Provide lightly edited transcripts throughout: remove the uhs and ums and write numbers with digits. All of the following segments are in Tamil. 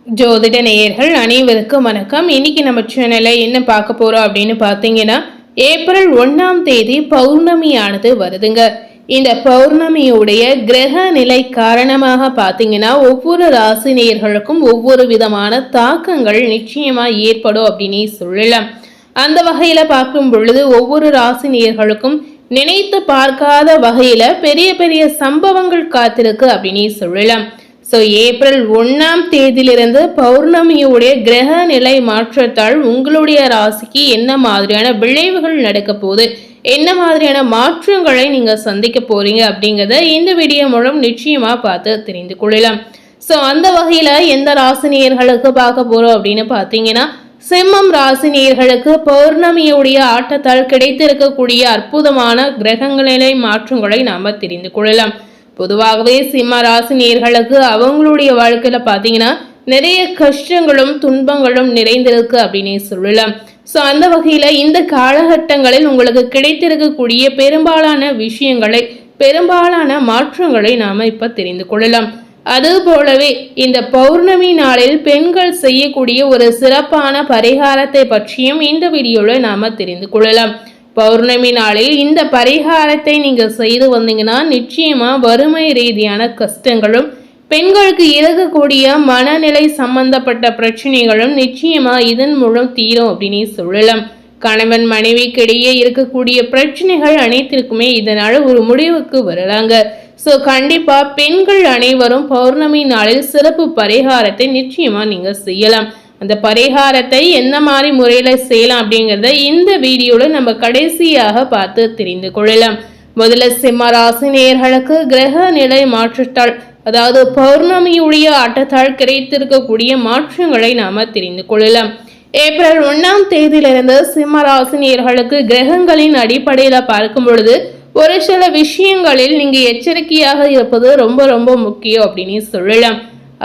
ஜோதிட நேயர்கள் அனைவருக்கும் வணக்கம். இன்னைக்கு நம்ம சேனல்ல என்ன பார்க்க போறோம் அப்படின்னு பார்த்தீங்கன்னா, ஏப்ரல் 1ஆம் தேதி பௌர்ணமியானது வருதுங்க. இந்த பௌர்ணமியுடைய கிரக நிலை காரணமாக பார்த்தீங்கன்னா ஒவ்வொரு ராசி நேயர்களுக்கும் ஒவ்வொரு விதமான தாக்கங்கள் நிச்சயமா ஏற்படும் அப்படின்னு சொல்லலாம். அந்த வகையில பார்க்கும் பொழுது ஒவ்வொரு ராசி நேயர்களுக்கும் நினைத்து பார்க்காத வகையில பெரிய பெரிய சம்பவங்கள் காத்திருக்கு அப்படின்னு சொல்லலாம். ஸோ ஏப்ரல் 1ஆம் தேதியிலிருந்து பௌர்ணமியுடைய கிரக நிலை மாற்றத்தால் உங்களுடைய ராசிக்கு என்ன மாதிரியான விளைவுகள் நடக்க போகுது, என்ன மாதிரியான மாற்றங்களை நீங்க சந்திக்க போறீங்க அப்படிங்கிறத இந்த வீடியோ மூலம் நிச்சயமா பார்த்து தெரிந்து கொள்ளலாம். ஸோ அந்த வகையில எந்த ராசினியர்களுக்கு பார்க்க போறோம் அப்படின்னு பார்த்தீங்கன்னா, சிம்மம் ராசினியர்களுக்கு பௌர்ணமியுடைய ஆட்டத்தால் கிடைத்திருக்கக்கூடிய அற்புதமான கிரகநிலை மாற்றங்களை நாம தெரிந்து கொள்ளலாம். பொதுவாகவே சிம்ம ராசி நேயர்களுக்கு அவங்களுடைய வாழ்க்கையில பாத்தீங்கன்னா நிறைய கஷ்டங்களும் துன்பங்களும் நிறைந்திருக்கு அப்படின்னு சொல்லலாம். ஸோ அந்த வகையில இந்த காலகட்டங்களில் உங்களுக்கு கிடைத்திருக்கக்கூடிய பெரும்பாலான விஷயங்களை, பெரும்பாலான மாற்றங்களை நாம இப்ப தெரிந்து கொள்ளலாம். அது போலவே இந்த பௌர்ணமி நாளில் பெண்கள் செய்யக்கூடிய ஒரு சிறப்பான பரிகாரத்தை பற்றியும் இந்த வீடியோல நாம தெரிந்து கொள்ளலாம். பௌர்ணமி நாளில் இந்த பரிகாரத்தை நீங்க செய்து வந்தீங்கன்னா நிச்சயமா வறுமை ரீதியான கஷ்டங்களும், பெண்களுக்கு இருக்கக்கூடிய மனநிலை சம்பந்தப்பட்ட பிரச்சனைகளும் நிச்சயமா இதன் மூலம் தீரும் அப்படின்னு சொல்லலாம். கணவன் மனைவிக்கிடையே இருக்கக்கூடிய பிரச்சனைகள் அனைத்திற்குமே இதனால ஒரு முடிவுக்கு வரலாங்க. ஸோ கண்டிப்பா பெண்கள் அனைவரும் பௌர்ணமி நாளில் சிறப்பு பரிகாரத்தை நிச்சயமா நீங்க செய்யலாம். அந்த பரிகாரத்தை எந்த மாதிரி முறையில செய்யலாம் அப்படிங்கிறத இந்த வீடியோல நம்ம கடைசியாக பார்த்து தெரிந்து கொள்ளலாம். முதல்ல சிம்ம ராசி நேயர்களுக்கு கிரக நிலை மாற்றத்தால், அதாவது பௌர்ணமியுடைய ஆட்டத்தால் கிடைத்திருக்கக்கூடிய மாற்றங்களை நாம தெரிந்து கொள்ளலாம். ஏப்ரல் 1ஆம் தேதியிலிருந்து சிம்ம ராசி நேயர்களுக்கு கிரகங்களின் அடிப்படையில பார்க்கும் பொழுது ஒரு சில விஷயங்களில் நீங்க எச்சரிக்கையாக இருப்பது ரொம்ப ரொம்ப முக்கியம் அப்படின்னு சொல்லலாம்.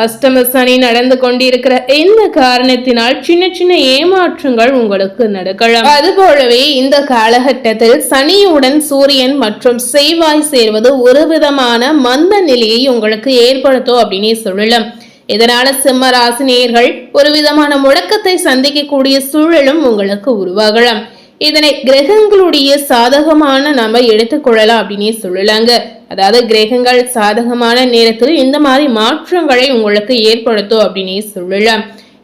அஷ்டம சனி நடந்து கொண்டிருக்கிற இந்த காரணத்தினால் சின்ன சின்ன ஏமாற்றங்கள் உங்களுக்கு நடக்கலாம். அது போலவே இந்த காலகட்டத்தில் சனியுடன் சூரியன் மற்றும் செவ்வாய் சேர்வது ஒரு விதமான மந்த நிலையை உங்களுக்கு ஏற்படுத்தும் அப்படின்னு சொல்லலாம். இதனால சிம்ம ராசி நேயர்கள் ஒரு விதமான முடக்கத்தை சந்திக்கக்கூடிய சூழலும் உங்களுக்கு உருவாகலாம். இதனை கிரகங்களுடைய சாதகமான நம்ம எடுத்துக்கொள்ளலாம் அப்படின்னு சொல்லலாங்க. அதாவது கிரகங்கள் சாதகமான நேரத்தில் இந்த மாதிரி மாற்றங்களை உங்களுக்கு ஏற்படுத்தும் அப்படின்னு சொல்லலாம்.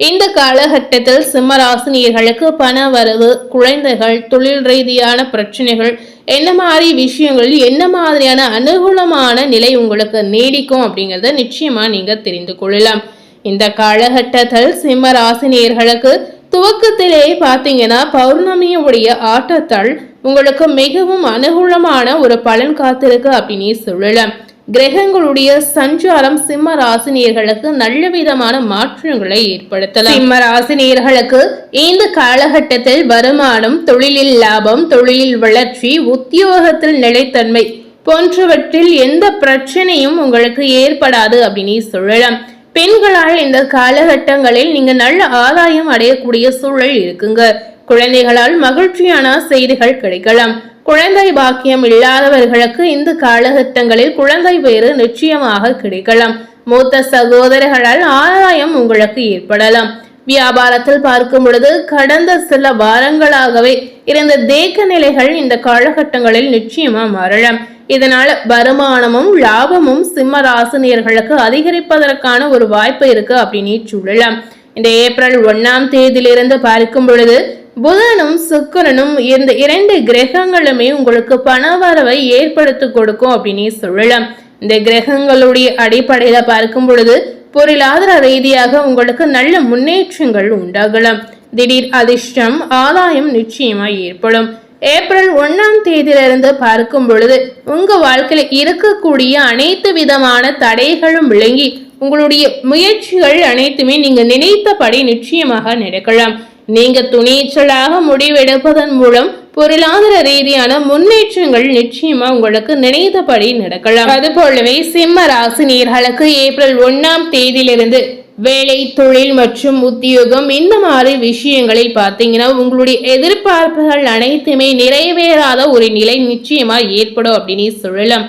இந்த காலகட்டத்தில் சிம்ம ராசினியர்களுக்கு பண வரவு, குழந்தைகள், தொழில் ரீதியான பிரச்சனைகள், என்ன மாதிரி விஷயங்களில் என்ன மாதிரியான அனுகூலமான நிலை உங்களுக்கு நீடிக்கும் அப்படிங்கறத நிச்சயமா நீங்க தெரிந்து கொள்ளலாம். இந்த காலகட்டத்தில் சிம்ம ராசினியர்களுக்கு துவக்கத்திலே பாத்தீங்கன்னா பௌர்ணமியுடைய ஆட்டத்தால் உங்களுக்கு மிகவும் அனுகூலமான ஒரு பலன் காத்திருக்கு அப்படின்னு சொல்லலாம். கிரகங்களுடைய சஞ்சாரம் சிம்ம ராசினியர்களுக்கு நல்ல விதமான மாற்றங்களை ஏற்படுத்தலாம். சிம்ம ராசினியர்களுக்கு இந்த காலகட்டத்தில் வருமானம், தொழிலில் லாபம், தொழிலில் வளர்ச்சி, உத்தியோகத்தில் நிலைத்தன்மை போன்றவற்றில் எந்த பிரச்சனையும் உங்களுக்கு ஏற்படாது அப்படின்னு சொல்லலாம். பெண்களால் இந்த காலகட்டங்களில் நீங்க நல்ல ஆதாயம் அடையக்கூடிய சூழல் இருக்குங்க. குழந்தைகளால் மகிழ்ச்சியான செய்திகள் கிடைக்கலாம். குழந்தை பாக்கியம் இல்லாதவர்களுக்கு இந்த காலகட்டங்களில் குழந்தை பேறு நிச்சயமாக கிடைக்கலாம். மூத்த சகோதரர்களால் ஆதாயம் உங்களுக்கு ஏற்படலாம். வியாபாரத்தில் பார்க்கும் பொழுது கடந்த சில வாரங்களாகவே இருந்த தேக்க நிலைகள் இந்த காலகட்டங்களில் நிச்சயமா மாறலாம். இதனால வருமானமும் லாபமும் சிம்ம ராசினியர்களுக்கு அதிகரிப்பதற்கான ஒரு வாய்ப்பு இருக்கு அப்படின்னு சொல்லலாம். இந்த ஏப்ரல் 1ஆம் தேதியிலிருந்து பார்க்கும் பொழுது புதனும் சுக்கிரனும் இந்த 2 கிரகங்களுமே உங்களுக்கு பணவரவை ஏற்படுத்தி கொடுக்கும் அப்படின்னு சொல்லலாம். இந்த கிரகங்களுடைய அடிப்படையில பார்க்கும் பொழுது பொருளாதார ரீதியாக உங்களுக்கு நல்ல முன்னேற்றங்கள் உண்டாகலாம். திடீர் அதிர்ஷ்டம், ஆதாயம் நிச்சயமா ஏற்படும். ஏப்ரல் 1ஆம் தேதியிலிருந்து பார்க்கும் பொழுது உங்க வாழ்க்கையில இருக்கக்கூடிய அனைத்து விதமான தடைகளும் விளங்கி உங்களுடைய முயற்சிகள் அனைத்துமே நீங்க நினைத்தபடி நிச்சயமாக நடக்கலாம். நீங்க துணிச்சலாக முடிவெடுப்பதன் மூலம் பொருளாதார ரீதியான முன்னேற்றங்கள் நிச்சயமா உங்களுக்கு நினைத்தபடி நடக்கலாம். அது போலவே சிம்ம ராசி நேயர்களுக்கு ஏப்ரல் 1ஆம் தேதியிலிருந்து வேலை, தொழில் மற்றும் உத்தியோகம் இந்த மாதிரி விஷயங்களில் பார்த்தீங்கன்னா உங்களுடைய எதிர்பார்ப்புகள் அனைத்துமே நிறைவேறாத ஒரு நிலை நிச்சயமா ஏற்படும் அப்படின்னு சொல்லலாம்.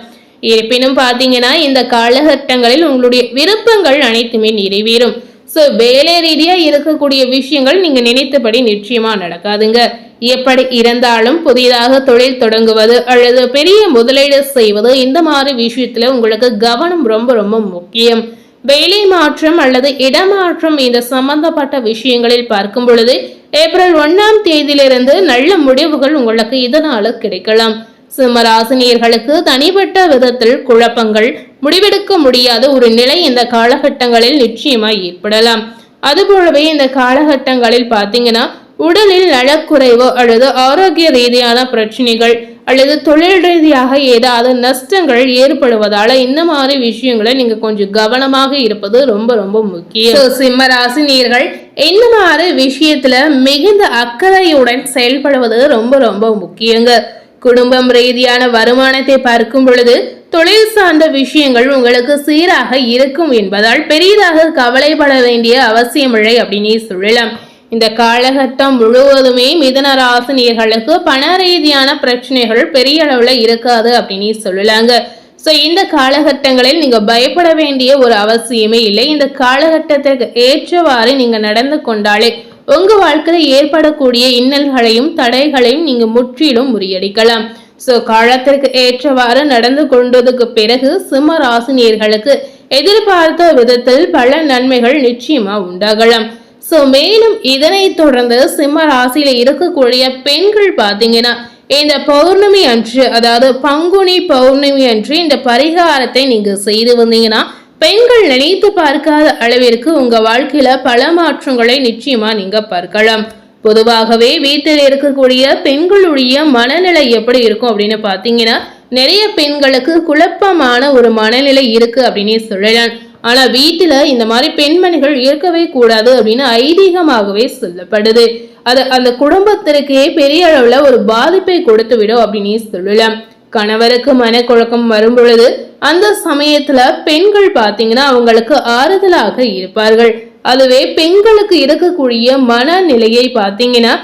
இருப்பினும் பார்த்தீங்கன்னா இந்த காலகட்டங்களில் உங்களுடைய விருப்பங்கள் அனைத்துமே நிறைவேறும். ஸோ வேலை ரீதியா இருக்கக்கூடிய விஷயங்கள் நீங்க நினைத்தபடி நிச்சயமா நடக்காதுங்க. எப்படி இருந்தாலும் புதிதாக தொழில் தொடங்குவது அல்லது பெரிய முதலீடு செய்வது இந்த மாதிரி விஷயத்துல உங்களுக்கு கவனம் ரொம்ப ரொம்ப முக்கியம். வேலை மாற்றம் அல்லது இடமாற்றம் இந்த சம்பந்தப்பட்ட விஷயங்களில் பார்க்கும் பொழுது ஏப்ரல் 1ஆம் தேதியிலிருந்து நல்ல முடிவுகள் உங்களுக்கு இதனால கிடைக்கலாம். சிம்மராசினியர்களுக்கு தனிப்பட்ட விதத்தில் குழப்பங்கள், முடிவெடுக்க முடியாத ஒரு நிலை இந்த காலகட்டங்களில் நிச்சயமா ஏற்படலாம். அதுபோலவே இந்த காலகட்டங்களில் பாத்தீங்கன்னா உடலில் நலக்குறைவு அல்லது ஆரோக்கிய ரீதியான பிரச்சனைகள் அல்லது தொழில் ரீதியாக ஏதாவது நஷ்டங்கள் ஏற்படுவதால இந்த மாதிரி விஷயங்களை நீங்க கொஞ்சம் கவனமாக இருப்பது ரொம்ப ரொம்ப முக்கியம். சிம்ம ராசினியர்கள் இந்த மாதிரி விஷயத்துல மிகுந்த அக்கறையுடன் செயல்படுவது ரொம்ப ரொம்ப முக்கியங்க. குடும்பம் ரீதியான வருமானத்தை பார்க்கும் பொழுது தொழில் சார்ந்த விஷயங்கள் உங்களுக்கு சீராக இருக்கும் என்பதால் பெரிதாக கவலைப்பட வேண்டிய அவசியமில்லை அப்படின்னு சொல்லலாம். இந்த காலகட்டம் முழுவதுமே மிதுன ராசினியர்களுக்கு பண ரீதியான பிரச்சனைகள் பெரிய அளவுல இருக்காது அப்படின்னு சொல்லலாங்க. சோ இந்த காலகட்டங்களில் நீங்க பயப்பட வேண்டிய ஒரு அவசியமே இல்லை. இந்த காலகட்டத்திற்கு ஏற்றவாறு நீங்க நடந்து கொண்டாலே உங்க வாழ்க்கையில ஏற்படக்கூடிய இன்னல்களையும் தடைகளையும் நீங்க முற்றிலும் முறியடிக்கலாம். சோ காலத்திற்கு ஏற்றவாறு நடந்து கொண்டதுக்கு பிறகு சிம்ம ராசினியர்களுக்கு எதிர்பார்த்த விதத்தில் பல நன்மைகள் நிச்சயமா உண்டாகலாம். சோ மேலும் இதனை தொடர்ந்து சிம்ம ராசியில இருக்கக்கூடிய பெண்கள் பாத்தீங்கன்னா இந்த பௌர்ணமி அன்று, அதாவது பங்குனி பௌர்ணமி அன்று இந்த பரிகாரத்தை நீங்க செய்து வந்தீங்கன்னா பெண்கள் நினைத்து பார்க்காத அளவிற்கு உங்க வாழ்க்கையில பல மாற்றங்களை நிச்சயமா நீங்க பார்க்கலாம். பொதுவாகவே வீட்டில் இருக்கக்கூடிய பெண்களுடைய மனநிலை எப்படி இருக்கும் அப்படின்னு பாத்தீங்கன்னா நிறைய பெண்களுக்கு குழப்பமான ஒரு மனநிலை இருக்கு அப்படின்னு சொல்லலாம். ஆனா வீட்டுல இந்த மாதிரி பெண்மணிகள் இருக்கவே கூடாது அப்படின்னு ஐதீகமாகவே சொல்லப்படுது. அது அந்த குடும்பத்திற்கே பெரிய அளவுல ஒரு பாதிப்பை கொடுத்து விடும் அப்படின்னு சொல்லலாம். கணவருக்கு மனக்குழக்கம் வரும் பொழுது அந்த சமயத்துல பெண்கள் பாத்தீங்கன்னா அவங்களுக்கு ஆறுதலாக இருப்பார்கள். அதுவே பெண்களுக்கு இருக்கக்கூடிய மனநிலையை பாத்தீங்கன்னா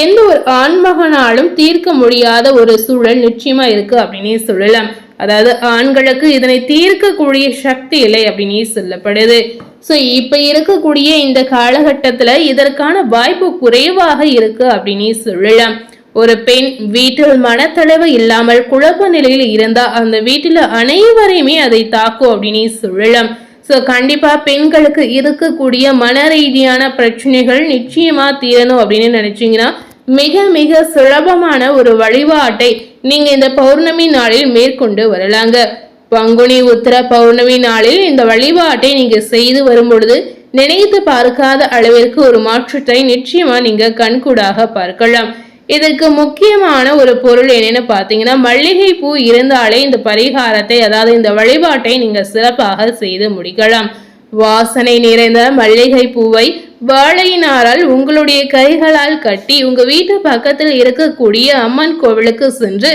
எந்த ஒரு ஆண்மகனாலும் தீர்க்க முடியாத ஒரு சூழல் நிச்சயமா இருக்கு அப்படின்னு சொல்லலாம். அதாவது ஆண்களுக்கு இதனை தீர்க்கக்கூடிய சக்தி இல்லை அப்படின்னு சொல்லப்படுது. சோ இப்ப இருக்கக்கூடிய இந்த காலகட்டத்துல இதற்கான வாய்ப்பு குறைவாக இருக்கு அப்படின்னு சொல்லலாம். ஒரு பெண் வீட்டில் மனத்தளவு இல்லாமல் குழப்ப நிலையில் இருந்தா அந்த வீட்டுல அனைவரையுமே அதை தாக்கும் அப்படின்னு சொல்லலாம். சோ கண்டிப்பா பெண்களுக்கு இருக்கக்கூடிய மன ரீதியான பிரச்சனைகள் நிச்சயமா தீரணும் அப்படின்னு நினைச்சீங்கன்னா மிக மிக சுலபமான ஒரு வழிபாட்டை நீங்க இந்த பௌர்ணமி நாளில் மேற்கொண்டு வரலாங்க. பங்குனி உத்திர பௌர்ணமி நாளில் இந்த வழிபாட்டை நீங்க செய்து வரும் பொழுது நினைத்து பார்க்காத அளவிற்கு ஒரு மாற்றத்தை நிச்சயமா நீங்க கண்கூடாக பார்க்கலாம். இதற்கு முக்கியமான ஒரு பொருள் என்னன்னு பாத்தீங்கன்னா மல்லிகை பூ இருந்தாலே இந்த பரிகாரத்தை, அதாவது இந்த வழிபாட்டை நீங்க சிறப்பாக செய்து முடிக்கலாம். வாசனை நிறைந்த மல்லிகை பூவை வாழையினாரால் உங்களுடைய கைகளால் கட்டி உங்க வீட்டு பக்கத்தில் இருக்கக்கூடிய அம்மன் கோவிலுக்கு சென்று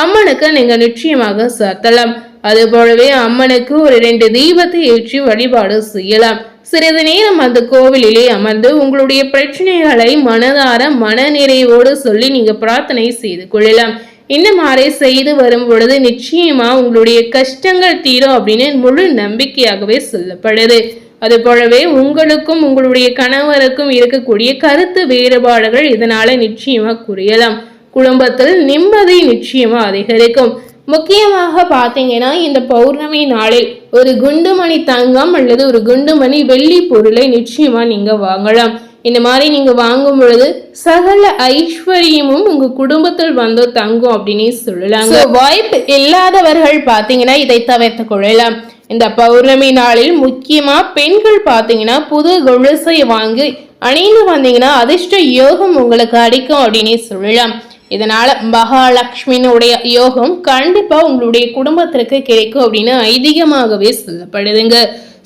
அம்மனுக்கு நீங்க நிச்சயமாக சாத்தலாம். அது போலவே அம்மனுக்கு ஒரு 2 தீபத்தை ஏற்றி வழிபாடு செய்யலாம். சிறிது நேரம் அந்த கோவிலிலே அமர்ந்து உங்களுடைய பிரச்சனைகளை மனதார மன நிறைவோடு சொல்லி நீங்க பிரார்த்தனை செய்து கொள்ளலாம். இந்த மாதிரி செய்து வரும் பொழுது நிச்சயமா உங்களுடைய கஷ்டங்கள் தீரும் அப்படின்னு முழு நம்பிக்கையாகவே சொல்லப்படுது. அது போலவே உங்களுக்கும் உங்களுடைய கணவருக்கும் இருக்கக்கூடிய கருத்து வேறுபாடுகள் இதனால நிச்சயமா குறையலாம். குடும்பத்தில் நிம்மதி நிச்சயமா அதிகரிக்கும். முக்கியமாக பாத்தீங்கன்னா இந்த பௌர்ணமி நாளில் ஒரு குண்டுமணி தங்கம் அல்லது ஒரு குண்டுமணி வெள்ளி பொருளை நிச்சயமா நீங்க வாங்கலாம். இந்த மாதிரி நீங்க வாங்கும் பொழுது சகல ஐஸ்வர்யமும் உங்க குடும்பத்தில் வந்து தங்கும் அப்படின்னு சொல்லலாங்க. வாய்ப்பு இல்லாதவர்கள் பாத்தீங்கன்னா இதை தவிர்த்து கொள்ளலாம். இந்த பௌர்ணமி நாளில் முக்கியமா பெண்கள் பாத்தீங்கன்னா புது கொலுசை வாங்கி அணிந்து வந்தீங்கன்னா அதிர்ஷ்ட யோகம் உங்களுக்கு அடிக்கும் அப்படின்னு சொல்லலாம். இதனால மகாலட்சுமியினுடைய யோகம் கண்டிப்பா உங்களுடைய குடும்பத்திற்கு கிடைக்கும் அப்படின்னு ஐதீகமாகவே சொல்லப்படுதுங்க.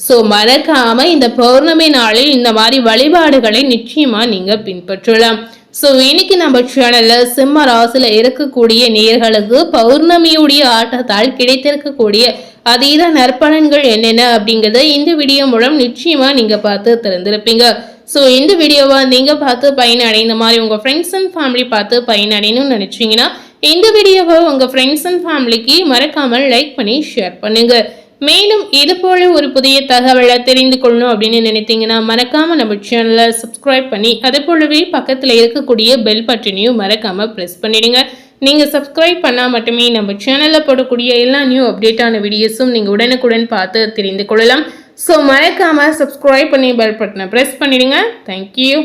சோ மறக்காம இந்த பௌர்ணமி நாளில் இந்த மாதிரி வழிபாடுகளை நிச்சயமா நீங்க பின்பற்றலாம். சோ இன்னைக்கு நம்ம சேனல்ல சிம்ம ராசியில இருக்கக்கூடிய நேயர்களுக்கு பௌர்ணமியுடைய ஆட்டத்தால் கிடைத்திருக்கக்கூடிய அதீத நற்பலன்கள் என்னென்ன அப்படிங்கறத இந்த வீடியோ மூலம் நிச்சயமா நீங்க பார்த்து தெரிந்திருப்பீங்க. ஸோ இந்த வீடியோவை நீங்கள் பார்த்து பயனடை, இந்த மாதிரி உங்கள் ஃப்ரெண்ட்ஸ் அண்ட் ஃபேமிலி பார்த்து பயனடைன்னு நினச்சிங்கன்னா இந்த வீடியோவை உங்கள் ஃப்ரெண்ட்ஸ் அண்ட் ஃபேமிலிக்கு மறக்காமல் லைக் பண்ணி ஷேர் பண்ணுங்க. மேலும் இது போல ஒரு புதிய தகவலை தெரிந்து கொள்ளணும் அப்படின்னு நினைத்தீங்கன்னா மறக்காம நம்ம சேனலை சப்ஸ்கிரைப் பண்ணி அதே போலவே பக்கத்துல இருக்கக்கூடிய பெல் பட்டனையும் மறக்காம பிரஸ் பண்ணிடுங்க. நீங்க சப்ஸ்கிரைப் பண்ணா மட்டுமே நம்ம சேனல்ல போடக்கூடிய எல்லா நியூ அப்டேட்டான வீடியோஸும் நீங்க உடனுக்குடன் பார்த்து தெரிந்து கொள்ளலாம். ஸோ மறக்காம சப்ஸ்கிரைப் பண்ணி பெல் பட்டனை பிரஸ் பண்ணிடுங்க. தேங்க்யூ.